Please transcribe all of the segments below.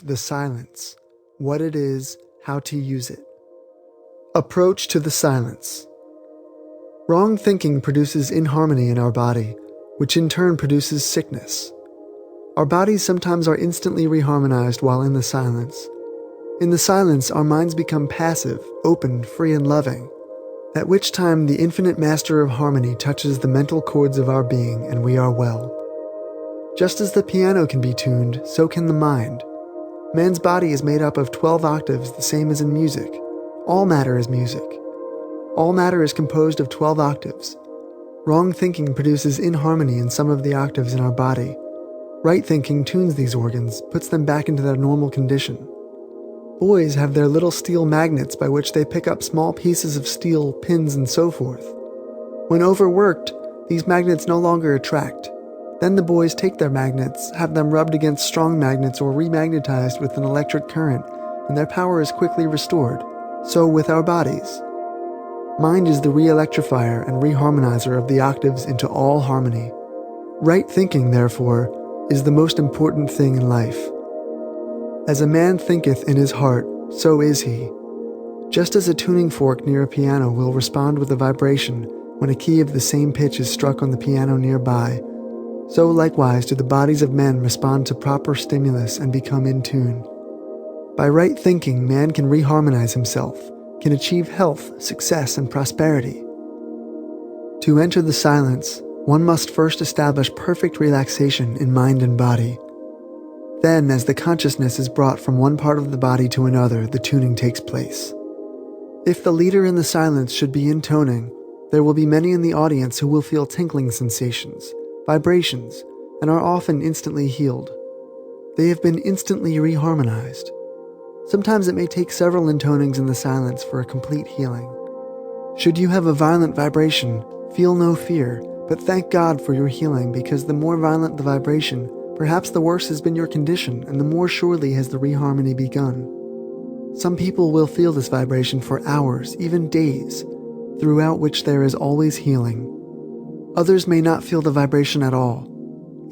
The silence, what it is, how to use it. Approach to the silence. Wrong thinking produces inharmony in our body, which in turn produces sickness. Our bodies sometimes are instantly reharmonized while in the silence. In the silence, our minds become passive, open, free, and loving, at which time the infinite master of harmony touches the mental chords of our being and we are well. Just as the piano can be tuned, so can the mind. Man's body is made up of 12 octaves, the same as in music. All matter is music. All matter is composed of 12 octaves. Wrong thinking produces inharmony in some of the octaves in our body. Right thinking tunes these organs, puts them back into their normal condition. Boys have their little steel magnets by which they pick up small pieces of steel, pins, and so forth. When overworked, these magnets no longer attract. Then the boys take their magnets, have them rubbed against strong magnets or remagnetized with an electric current, and their power is quickly restored. So with our bodies. Mind is the re-electrifier and reharmonizer of the octaves into all harmony. Right thinking, therefore, is the most important thing in life. As a man thinketh in his heart, so is he. Just as a tuning fork near a piano will respond with a vibration when a key of the same pitch is struck on the piano nearby, so likewise do the bodies of men respond to proper stimulus and become in tune. By right thinking, man can reharmonize himself, can achieve health, success, and prosperity. To enter the silence, one must first establish perfect relaxation in mind and body. Then, as the consciousness is brought from one part of the body to another, the tuning takes place. If the leader in the silence should be intoning, there will be many in the audience who will feel tinkling sensations, vibrations, and are often instantly healed. They have been instantly reharmonized. Sometimes it may take several intonings in the silence for a complete healing. Should you have a violent vibration, feel no fear, but thank God for your healing, because the more violent the vibration, perhaps the worse has been your condition, and the more surely has the reharmony begun. Some people will feel this vibration for hours, even days, throughout which there is always healing. Others may not feel the vibration at all.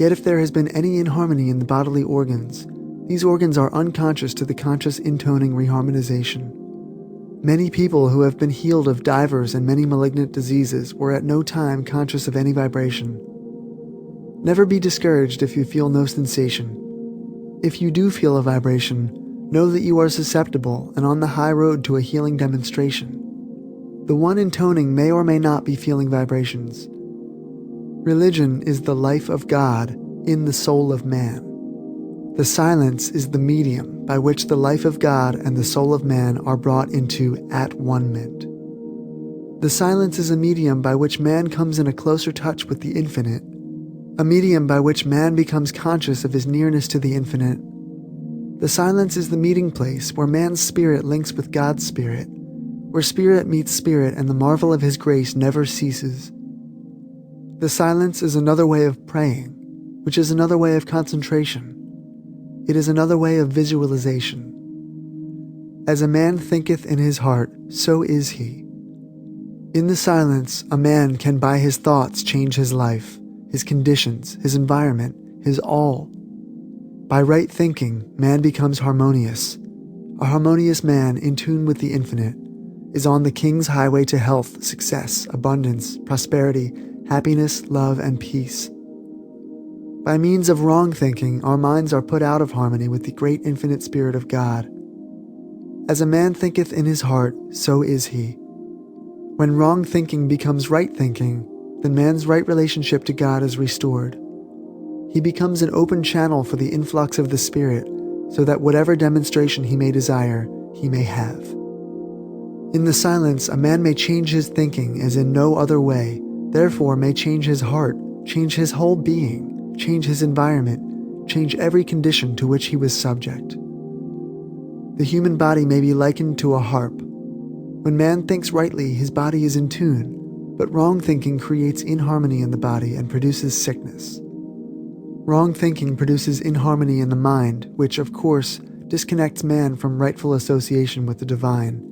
Yet if there has been any inharmony in the bodily organs, these organs are unconscious to the conscious intoning reharmonization. Many people who have been healed of divers and many malignant diseases were at no time conscious of any vibration. Never be discouraged if you feel no sensation. If you do feel a vibration, know that you are susceptible and on the high road to a healing demonstration. The one intoning may or may not be feeling vibrations. Religion is the life of God in the soul of man. The silence is the medium by which the life of God and the soul of man are brought into at-one-ment. The silence is a medium by which man comes in a closer touch with the infinite, a medium by which man becomes conscious of his nearness to the infinite. The silence is the meeting place where man's spirit links with God's spirit, where spirit meets spirit and the marvel of his grace never ceases. The silence is another way of praying, which is another way of concentration. It is another way of visualization. As a man thinketh in his heart, so is he. In the silence, a man can by his thoughts change his life, his conditions, his environment, his all. By right thinking, man becomes harmonious. A harmonious man, in tune with the infinite, is on the king's highway to health, success, abundance, prosperity, happiness, love, and peace. By means of wrong thinking, our minds are put out of harmony with the great infinite spirit of God. As a man thinketh in his heart, so is he. When wrong thinking becomes right thinking, then man's right relationship to God is restored. He becomes an open channel for the influx of the Spirit, so that whatever demonstration he may desire, he may have. In the silence, a man may change his thinking as in no other way, therefore may change his heart, change his whole being, change his environment, change every condition to which he was subject. The human body may be likened to a harp. When man thinks rightly, his body is in tune, but wrong thinking creates inharmony in the body and produces sickness. Wrong thinking produces inharmony in the mind, which, of course, disconnects man from rightful association with the divine.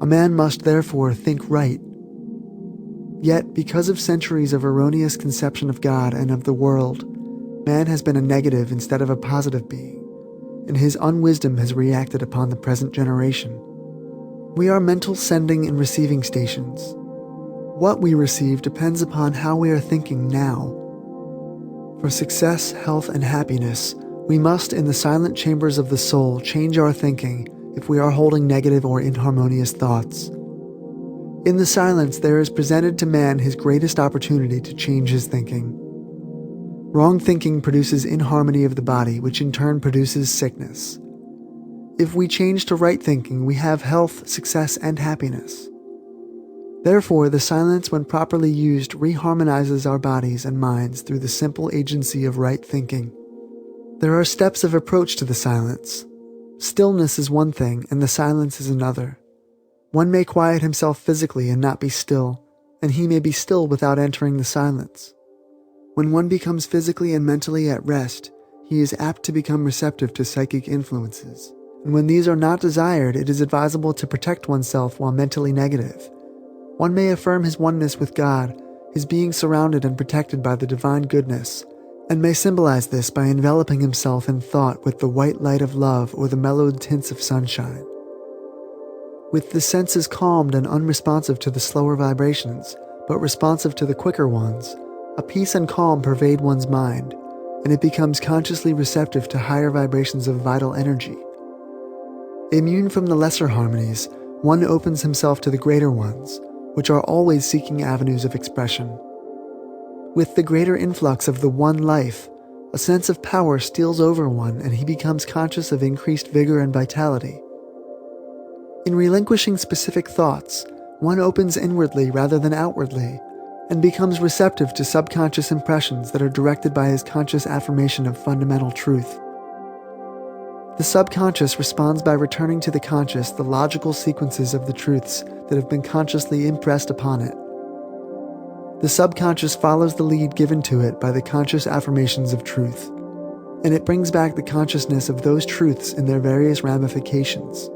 A man must therefore think right. Yet, because of centuries of erroneous conception of God and of the world, man has been a negative instead of a positive being, and his unwisdom has reacted upon the present generation. We are mental sending and receiving stations. What we receive depends upon how we are thinking now. For success, health, and happiness, we must, in the silent chambers of the soul, change our thinking if we are holding negative or inharmonious thoughts. In the silence, there is presented to man his greatest opportunity to change his thinking. Wrong thinking produces inharmony of the body, which in turn produces sickness. If we change to right thinking, we have health, success, and happiness. Therefore, the silence, when properly used, re-harmonizes our bodies and minds through the simple agency of right thinking. There are steps of approach to the silence. Stillness is one thing, and the silence is another. One may quiet himself physically and not be still, and he may be still without entering the silence. When one becomes physically and mentally at rest, he is apt to become receptive to psychic influences. And when these are not desired, it is advisable to protect oneself while mentally negative. One may affirm his oneness with God, his being surrounded and protected by the divine goodness, and may symbolize this by enveloping himself in thought with the white light of love or the mellowed tints of sunshine. With the senses calmed and unresponsive to the slower vibrations, but responsive to the quicker ones, a peace and calm pervade one's mind, and it becomes consciously receptive to higher vibrations of vital energy. Immune from the lesser harmonies, one opens himself to the greater ones, which are always seeking avenues of expression. With the greater influx of the one life, a sense of power steals over one and he becomes conscious of increased vigor and vitality. In relinquishing specific thoughts, one opens inwardly rather than outwardly, and becomes receptive to subconscious impressions that are directed by his conscious affirmation of fundamental truth. The subconscious responds by returning to the conscious the logical sequences of the truths that have been consciously impressed upon it. The subconscious follows the lead given to it by the conscious affirmations of truth, and it brings back the consciousness of those truths in their various ramifications.